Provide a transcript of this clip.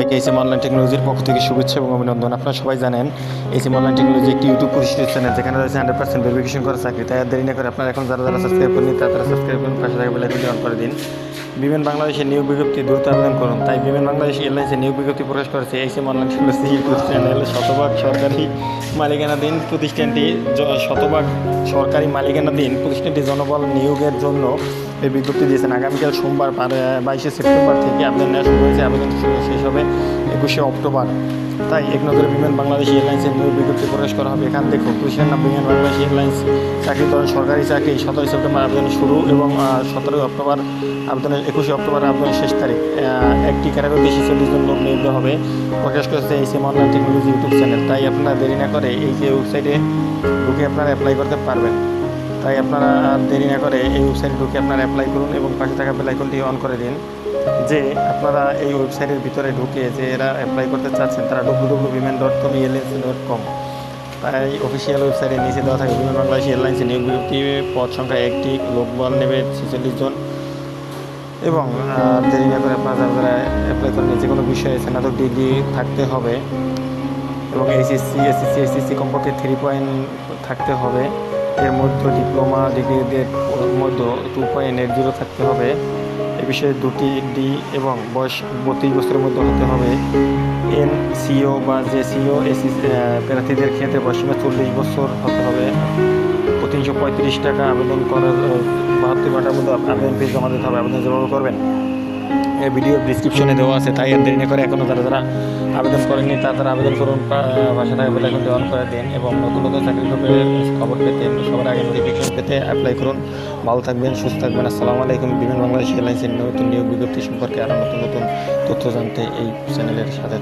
সবাইকে SM online টেকনোলজির পক্ষ থেকে শুভেচ্ছা এবং অভিনন্দন। আপনারা সবাই জানেন এসএম অনলাইন টেকনোলজি একটি ইউটিউব প্রতিষ্ঠিত চ্যানেল, যেখানে রয়েছে 100% ভেরিফিকেশন করা চাকরি। তাই আর দেরি না করে আপনারা এখন যারা সাবস্ক্রাইব করেন তারা সাবস্ক্রাইব করুন, পাশে থাকা বেল আইকনটি অন করে দিন। বিমান বাংলাদেশের নিয়োগ বিজ্ঞপ্তি দ্রুত আবেদন করুন। তাই বিমান বাংলাদেশ এয়ারলাইন্সের নিয়োগ বিজ্ঞপ্তি প্রকাশ করেছে SM online technology YouTube channel. শতভাগ সরকারি মালিকানাধীন প্রতিষ্ঠানটি প্রতিষ্ঠানটি জনবল নিয়োগের জন্য এই বিজ্ঞপ্তি দিয়েছেন। আগামীকাল সোমবার 22শে সেপ্টেম্বর থেকে আবেদন নেওয়া শুরু হয়েছে। আবেদন শেষ হবে 21শে অক্টোবর। তাই এক নজরে বিমান বাংলাদেশ এয়ারলাইন্সের নিয়োগ বিজ্ঞপ্তি প্রকাশ করা হবে। এখান দেখুন প্রতিষ্ঠান নাম বিমান বাংলাদেশ এয়ারলাইন্স, চাকরি ধরন সরকারি চাকরি। 17 সেপ্টেম্বর আবেদন শুরু এবং 17 অক্টোবর আবেদনের 21শে অক্টোবর আবেদনের শেষ তারিখ। একটি ক্যাটাগরি 40 জন লোক নিয়োগ হবে প্রকাশ করেছে SM online technology YouTube channel. তাই আপনারা দেরি না করে এই যে ওয়েবসাইটে ঢুকে আপনারা অ্যাপ্লাই করতে পারবেন। তাই আপনারা দেরি না করে এই ওয়েবসাইটে ঢুকে আপনারা অ্যাপ্লাই করুন এবং পাশে থাকা বেল আইকনটি অন করে দিন। যে আপনারা এই ওয়েবসাইটের ভিতরে ঢুকে যে এরা অ্যাপ্লাই করতে চাচ্ছেন তারা www.biman.com তাই অফিসিয়াল ওয়েবসাইটের নিচে দেওয়া থাকে বিমান বাংলাদেশ এয়ারলাইন্সের নিয়োগ বিজ্ঞপ্তি। পদ সংখ্যা 1টি, লোকবল নেবে 46 জন। এবং দেরি না করে আপনারা যারা অ্যাপ্লাই করেন যে কোনো বিষয়ে স্নাতক ডিগ্রি থাকতে হবে এবং এসএসসি কমপক্ষে 3 পয়েন্ট থাকতে হবে। এর মধ্যে ডিপ্লোমা ডিগ্রিদের মধ্যে 2.80 থাকতে হবে। এ বিষয়ে 2টি ডি এবং বয়স 32 বছরের মধ্যে হতে হবে। এনসিও বা জেসিও প্রার্থীদের ক্ষেত্রে বয়সীমা 40 বছর হতে হবে। 335 টাকা আবেদন করার 72 ঘন্টার মধ্যে আবেদন ফিস জমা দিতে হবে। আবেদন যেভাবে করবেন এই ভিডিও ডিসক্রিপশনে দেওয়া আছে। তাই আর দেরি না করে এখনও যারা আবেদন করেননি তারা আবেদন করুন, পাশে থাকা বেল আইকনটি অন করে দিন এবং নতুন চাকরি খবর পেতে সবার আগে নোটিফিকেশন পেতে অ্যাপ্লাই করুন। ভালো থাকবেন, সুস্থ থাকবেন। আসসালামু আলাইকুম। বিমান বাংলাদেশ এয়ারলাইন্সের নতুন নিয়োগ বিজ্ঞপ্তি সম্পর্কে আরও নতুন তথ্য জানতে এই চ্যানেলের সাথে